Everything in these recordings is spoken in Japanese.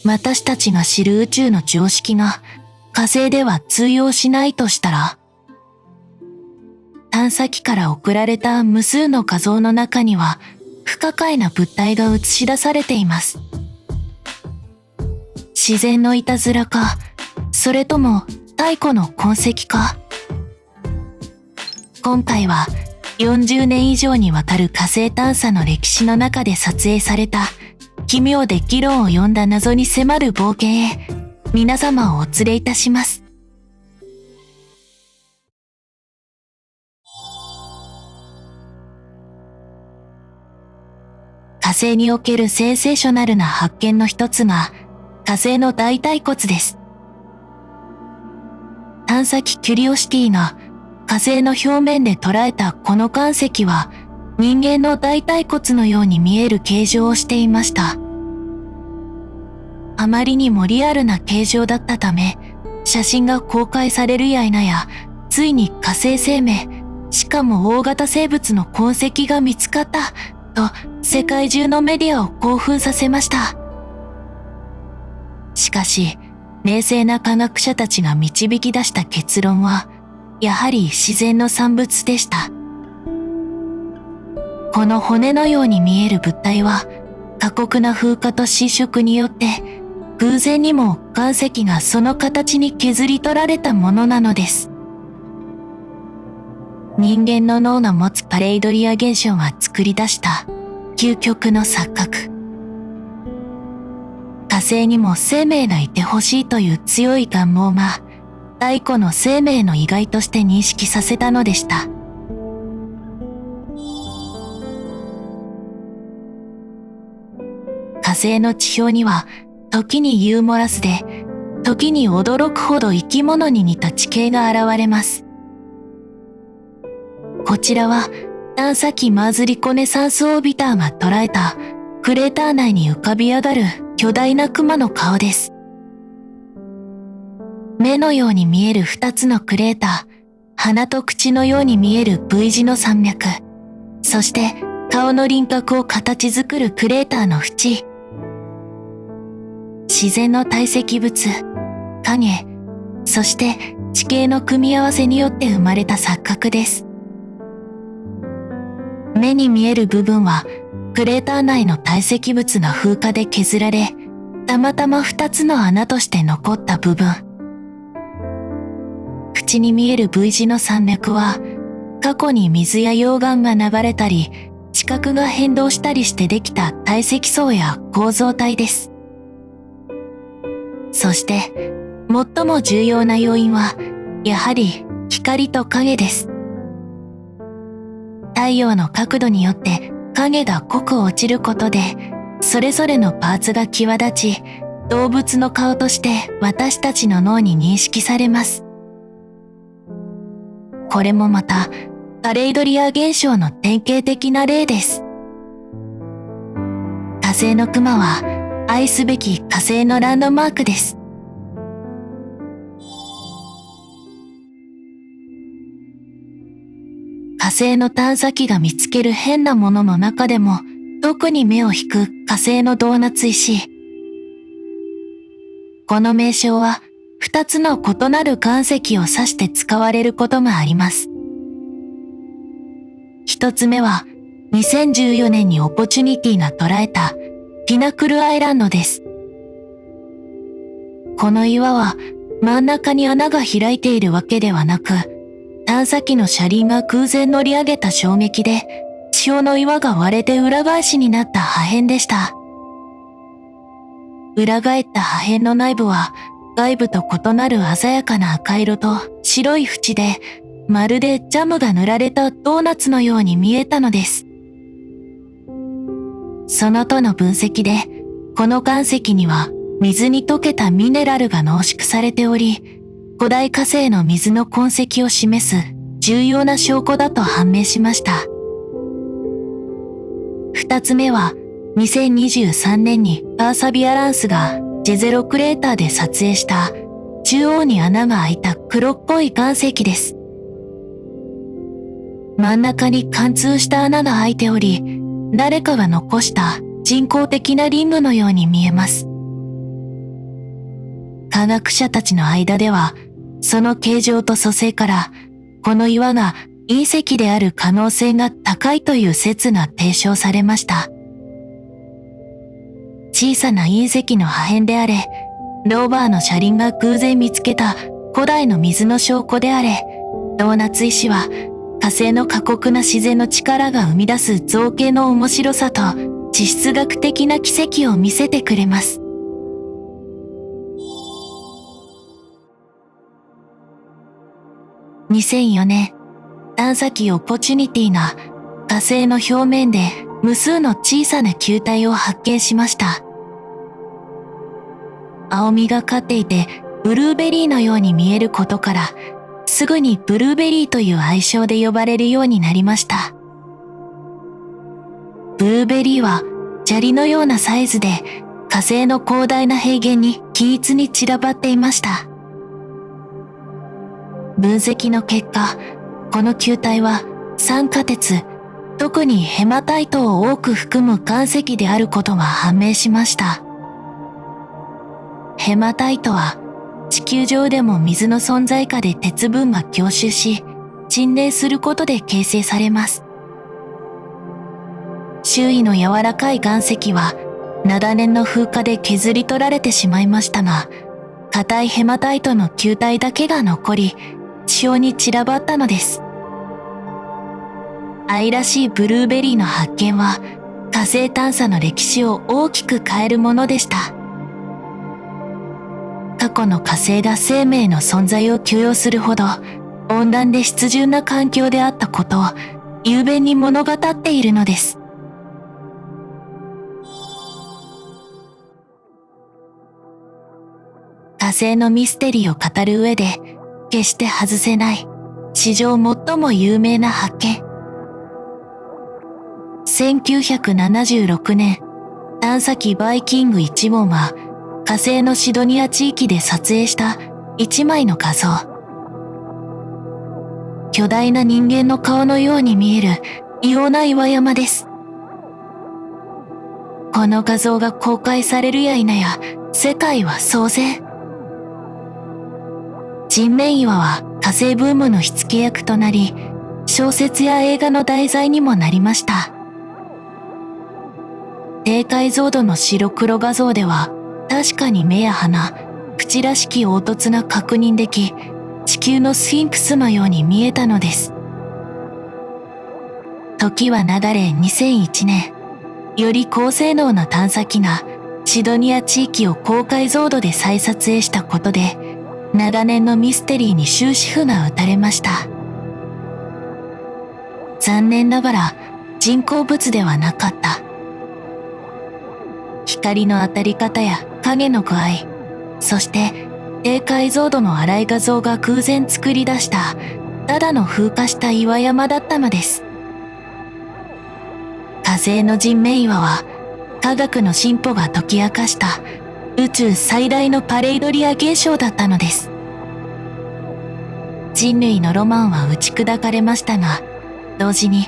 私たちが知る宇宙の常識が火星では通用しないとしたら、探査機から送られた無数の画像の中には不可解な物体が映し出されています。自然のいたずらか、それとも太古の痕跡か。今回は40年以上にわたる火星探査の歴史の中で撮影された奇妙で議論を呼んだ謎に迫る冒険へ、皆様をお連れいたします。火星におけるセンセーショナルな発見の一つが火星の大腿骨です。探査機キュリオシティが火星の表面で捉えたこの岩石は人間の大腿骨のように見える形状をしていました。あまりにもリアルな形状だったため、写真が公開されるや否や、ついに火星生命、しかも大型生物の痕跡が見つかったと世界中のメディアを興奮させました。しかし、冷静な科学者たちが導き出した結論は、やはり自然の産物でした。この骨のように見える物体は、過酷な風化と浸食によって、偶然にも岩石がその形に削り取られたものなのです。人間の脳が持つパレイドリア現象が作り出した究極の錯覚。火星にも生命がいてほしいという強い願望が太古の生命の意外として認識させたのでした。火星の地表には時にユーモラスで時に驚くほど生き物に似た地形が現れます。こちらは探査機マーズリコネサンスオービターが捉えたクレーター内に浮かび上がる巨大なクマの顔です。目のように見える2つのクレーター、鼻と口のように見える V 字の山脈、そして顔の輪郭を形作るクレーターの縁。自然の堆積物、影、そして地形の組み合わせによって生まれた錯覚です。目に見える部分はクレーター内の堆積物が風化で削られ、たまたま2つの穴として残った部分。口に見える V 字の山脈は、過去に水や溶岩が流れたり、地殻が変動したりしてできた堆積層や構造体です。そして、最も重要な要因は、やはり光と影です。太陽の角度によって影が濃く落ちることで、それぞれのパーツが際立ち、動物の顔として私たちの脳に認識されます。これもまた、パレイドリア現象の典型的な例です。火星のクマは、愛すべき火星のランドマークです。火星の探査機が見つける変なものの中でも、特に目を引く火星のドーナツ石。この名称は、2つの異なる岩石を指して使われることがあります。1つ目は、2014年にオポチュニティが捉えたピナクルアイランドです。この岩は真ん中に穴が開いているわけではなく、探査機の車輪が空前乗り上げた衝撃で、地表の岩が割れて裏返しになった破片でした。裏返った破片の内部は、外部と異なる鮮やかな赤色と白い縁で、まるでジャムが塗られたドーナツのように見えたのです。そのとの分析で、この岩石には水に溶けたミネラルが濃縮されており、古代火星の水の痕跡を示す重要な証拠だと判明しました。二つ目は、2023年にパーサビアランスがジェゼロクレーターで撮影した中央に穴が開いた黒っぽい岩石です。真ん中に貫通した穴が開いており、誰かが残した人工的なリングのように見えます。科学者たちの間では、その形状と組成から、この岩が隕石である可能性が高いという説が提唱されました。小さな隕石の破片であれ、ローバーの車輪が偶然見つけた古代の水の証拠であれ、ドーナツ石は火星の過酷な自然の力が生み出す造形の面白さと地質学的な奇跡を見せてくれます。2004年、探査機オポチュニティが火星の表面で無数の小さな球体を発見しました。青みがかっていてブルーベリーのように見えることから、すぐにブルーベリーという愛称で呼ばれるようになりました。ブルーベリーは砂利のようなサイズで火星の広大な平原に均一に散らばっていました。分析の結果、この球体は酸化鉄、特にヘマタイトを多く含む岩石であることが判明しました。ヘマタイトは地球上でも水の存在下で鉄分が凝集し、沈殿することで形成されます。周囲の柔らかい岩石は長年の風化で削り取られてしまいましたが、硬いヘマタイトの球体だけが残り、地表に散らばったのです。愛らしいブルーベリーの発見は、火星探査の歴史を大きく変えるものでした。過去の火星が生命の存在を許容するほど、温暖で湿潤な環境であったことを、雄弁に物語っているのです。火星のミステリーを語る上で、決して外せない、史上最も有名な発見。1976年、探査機バイキング1号は、火星のシドニア地域で撮影した1枚の画像。巨大な人間の顔のように見える異様な岩山です。この画像が公開されるや否や、世界は騒然。人面岩は火星ブームの火付け役となり、小説や映画の題材にもなりました。低解像度の白黒画像では、確かに目や鼻、口らしき凹凸が確認でき、地球のスフィンクスのように見えたのです。時は流れ2001年、より高性能な探査機がシドニア地域を高解像度で再撮影したことで、長年のミステリーに終止符が打たれました。残念ながら人工物ではなかった。光の当たり方や影の具合、そして低解像度の荒い画像が偶然作り出したただの風化した岩山だったのです。火星の人面岩は科学の進歩が解き明かした宇宙最大のパレイドリア現象だったのです。人類のロマンは打ち砕かれましたが、同時に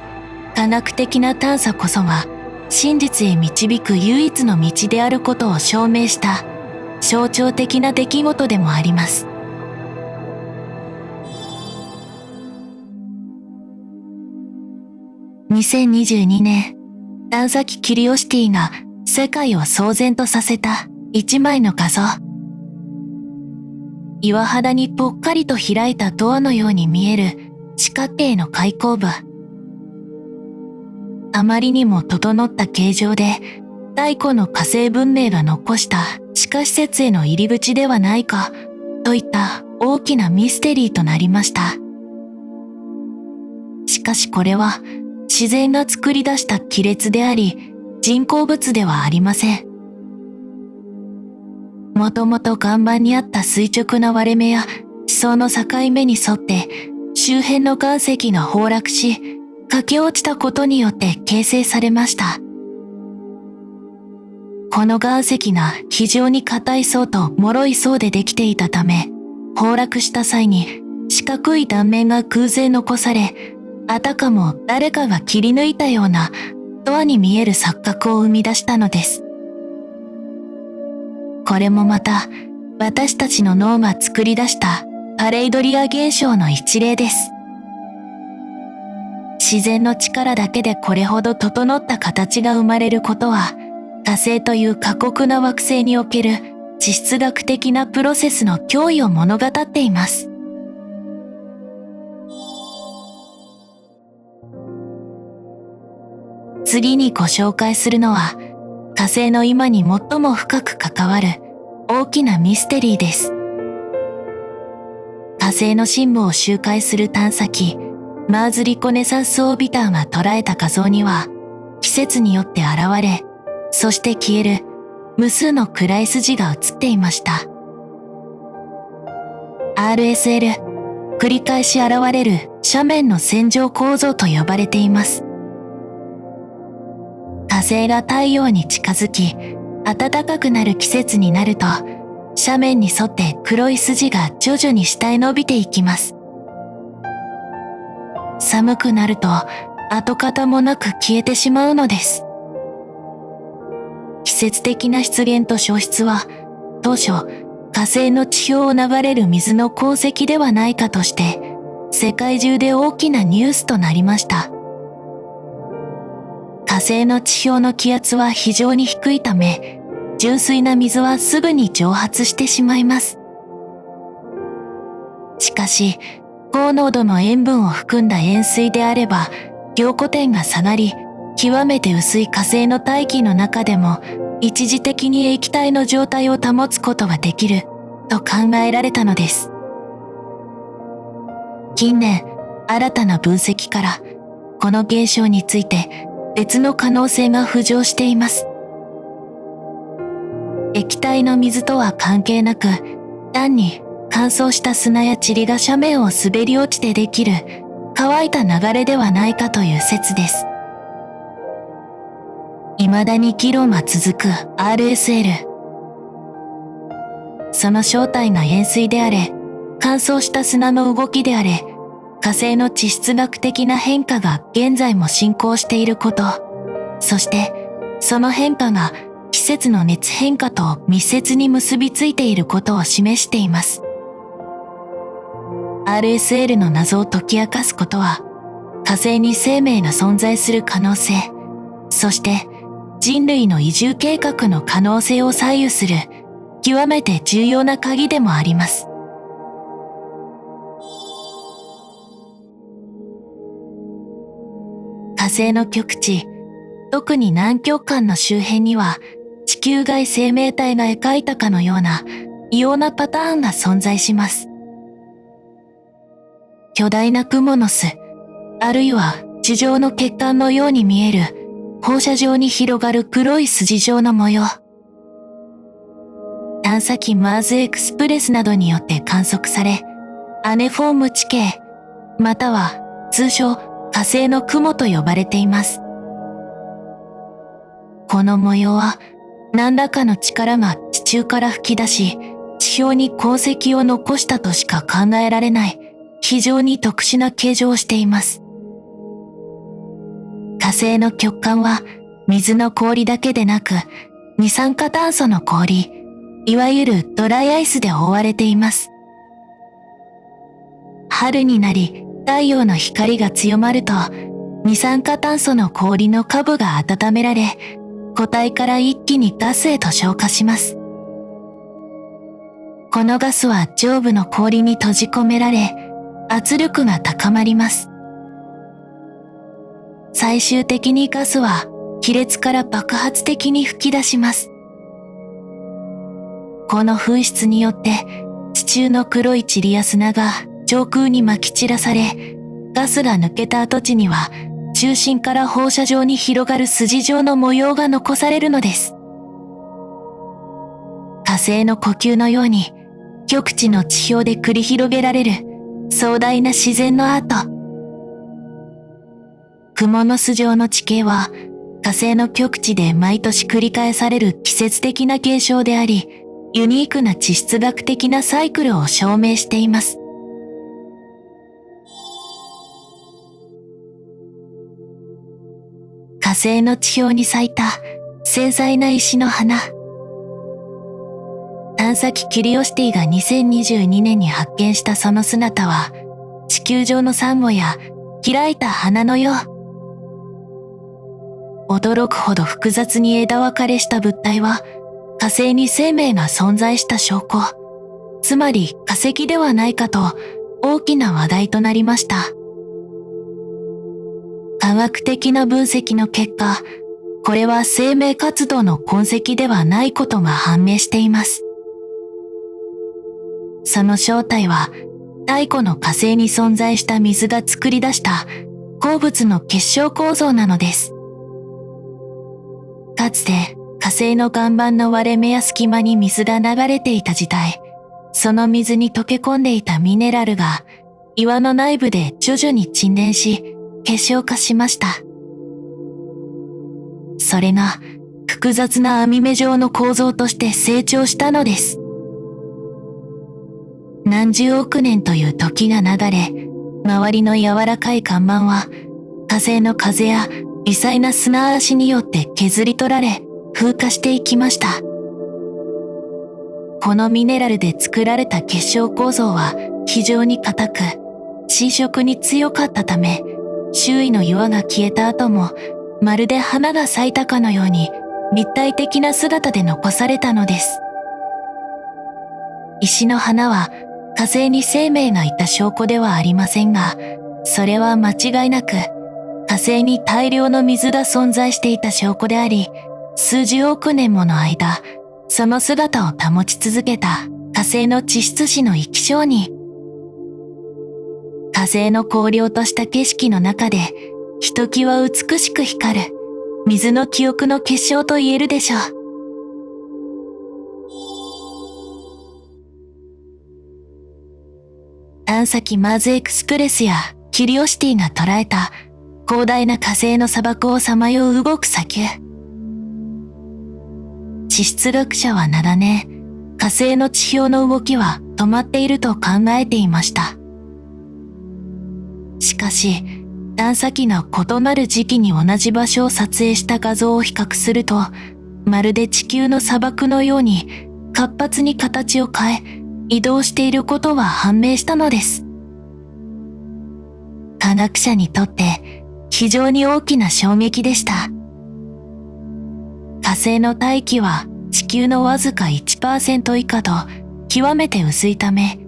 科学的な探査こそが真実へ導く唯一の道であることを証明した象徴的な出来事でもあります。2022年、探査機キュリオシティが世界を騒然とさせた一枚の画像。岩肌にぽっかりと開いたドアのように見える四角形の開口部。あまりにも整った形状で、太古の火星文明が残した地下施設への入り口ではないか、といった大きなミステリーとなりました。しかしこれは、自然が作り出した亀裂であり、人工物ではありません。もともと岩盤にあった垂直な割れ目や地層の境目に沿って、周辺の岩石が崩落し、駆け落ちたことによって形成されました。この岩石が非常に硬い層と脆い層でできていたため、崩落した際に四角い断面が偶然残され、あたかも誰かが切り抜いたようなドアに見える錯覚を生み出したのです。これもまた私たちの脳が作り出したパレイドリア現象の一例です。自然の力だけでこれほど整った形が生まれることは、火星という過酷な惑星における地質学的なプロセスの脅威を物語っています。次にご紹介するのは、火星の今に最も深く関わる大きなミステリーです。火星の深部を周回する探査機、マーズ・リコネサンス・オービターが捉えた画像には、季節によって現れ、そして消える無数の暗い筋が映っていました。RSL、繰り返し現れる斜面の線状構造と呼ばれています。火星が太陽に近づき、暖かくなる季節になると、斜面に沿って黒い筋が徐々に下へ伸びていきます。寒くなると、跡形もなく消えてしまうのです。季節的な出現と消失は、当初、火星の地表を流れる水の鉱石ではないかとして、世界中で大きなニュースとなりました。火星の地表の気圧は非常に低いため、純粋な水はすぐに蒸発してしまいます。しかし、高濃度の塩分を含んだ塩水であれば、凝固点が下がり、極めて薄い火星の大気の中でも、一時的に液体の状態を保つことができる、と考えられたのです。近年、新たな分析から、この現象について別の可能性が浮上しています。液体の水とは関係なく、単に乾燥した砂や塵が斜面を滑り落ちてできる乾いた流れではないかという説です。未だに議論は続く RSL。その正体が塩水であれ、乾燥した砂の動きであれ、火星の地質学的な変化が現在も進行していること、そしてその変化が季節の熱変化と密接に結びついていることを示しています。RSL の謎を解き明かすことは、火星に生命が存在する可能性、そして人類の移住計画の可能性を左右する極めて重要な鍵でもあります。火星の極地、特に南極間の周辺には、地球外生命体が描いたかのような異様なパターンが存在します。巨大なクモの巣、あるいは地上の血管のように見える放射状に広がる黒い筋状の模様。探査機マーズエクスプレスなどによって観測され、アネフォーム地形、または通称火星の雲と呼ばれています。この模様は何らかの力が地中から吹き出し、地表に鉱石を残したとしか考えられない非常に特殊な形状をしています。火星の極寒は水の氷だけでなく、二酸化炭素の氷、いわゆるドライアイスで覆われています。春になり、太陽の光が強まると、二酸化炭素の氷の下部が温められ、固体から一気にガスへと昇華します。このガスは上部の氷に閉じ込められ、圧力が高まります。最終的にガスは亀裂から爆発的に噴き出します。この噴出によって地中の黒い塵や砂が上空に撒き散らされ、ガスが抜けた跡地には中心から放射状に広がる筋状の模様が残されるのです。火星の呼吸のように極地の地表で繰り広げられる壮大な自然のアート。クモの巣状の地形は火星の極地で毎年繰り返される季節的な現象であり、ユニークな地質学的なサイクルを証明しています。火星の地表に咲いた精細な石の花。探査機キュリオシティが2022年に発見したその姿は、地球上のサンゴや開いた花のよう。驚くほど複雑に枝分かれした物体は、火星に生命が存在した証拠、つまり化石ではないかと大きな話題となりました。科学的な分析の結果、これは生命活動の痕跡ではないことが判明しています。その正体は、太古の火星に存在した水が作り出した鉱物の結晶構造なのです。かつて火星の岩盤の割れ目や隙間に水が流れていた時代、その水に溶け込んでいたミネラルが岩の内部で徐々に沈殿し結晶化しました。それが複雑な網目状の構造として成長したのです。何十億年という時が流れ、周りの柔らかい岩盤は火星の風や微細な砂嵐によって削り取られ風化していきました。このミネラルで作られた結晶構造は非常に硬く、浸食に強かったため、周囲の岩が消えた後もまるで花が咲いたかのように立体的な姿で残されたのです。石の花は火星に生命がいた証拠ではありませんが、それは間違いなく火星に大量の水が存在していた証拠であり、数十億年もの間、その姿を保ち続けた火星の地質史の生き証人。火星の荒涼とした景色の中で、ひときわ美しく光る水の記憶の結晶と言えるでしょう。探査機マーズエクスプレスやキュリオシティが捉えた広大な火星の砂漠をさまよう動く砂丘。地質学者は長年、火星の地表の動きは止まっていると考えていました。しかし、探査機が異なる時期に同じ場所を撮影した画像を比較すると、まるで地球の砂漠のように活発に形を変え、移動していることが判明したのです。科学者にとって非常に大きな衝撃でした。火星の大気は地球のわずか 1% 以下と極めて薄いため、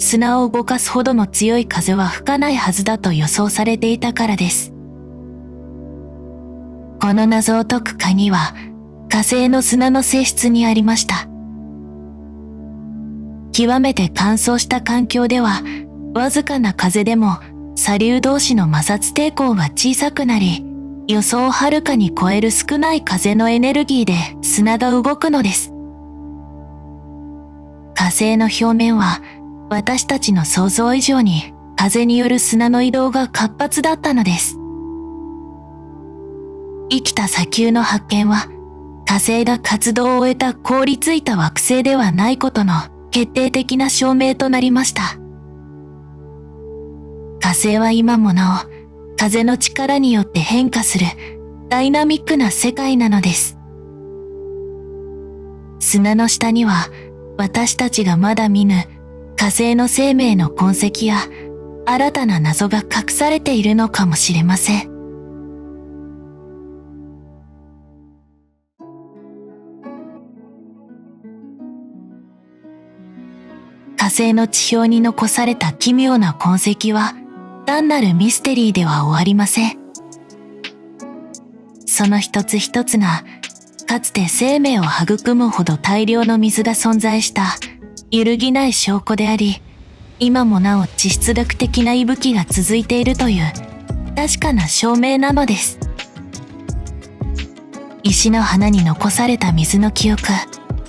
砂を動かすほどの強い風は吹かないはずだと予想されていたからです。この謎を解く鍵は火星の砂の性質にありました。極めて乾燥した環境では、わずかな風でも砂粒同士の摩擦抵抗が小さくなり、予想をはるかに超える少ない風のエネルギーで砂が動くのです。火星の表面は私たちの想像以上に風による砂の移動が活発だったのです。生きた砂丘の発見は火星が活動を終えた凍りついた惑星ではないことの決定的な証明となりました。火星は今もなお風の力によって変化するダイナミックな世界なのです。砂の下には私たちがまだ見ぬ火星の生命の痕跡や新たな謎が隠されているのかもしれません。火星の地表に残された奇妙な痕跡は単なるミステリーでは終わりません。その一つ一つがかつて生命を育むほど大量の水が存在した揺るぎない証拠であり、今もなお地質学的な息吹が続いているという確かな証明なのです。石の花に残された水の記憶、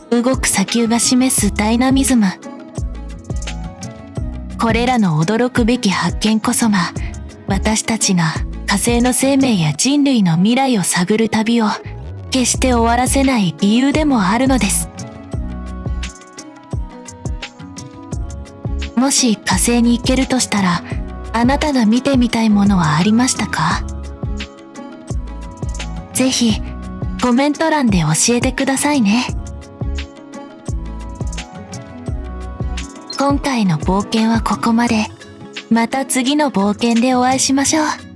動く砂丘が示すダイナミズム。これらの驚くべき発見こそが私たちが火星の生命や人類の未来を探る旅を決して終わらせない理由でもあるのです。もし火星に行けるとしたら、あなたが見てみたいものはありましたか？ぜひコメント欄で教えてくださいね。今回の冒険はここまで。また次の冒険でお会いしましょう。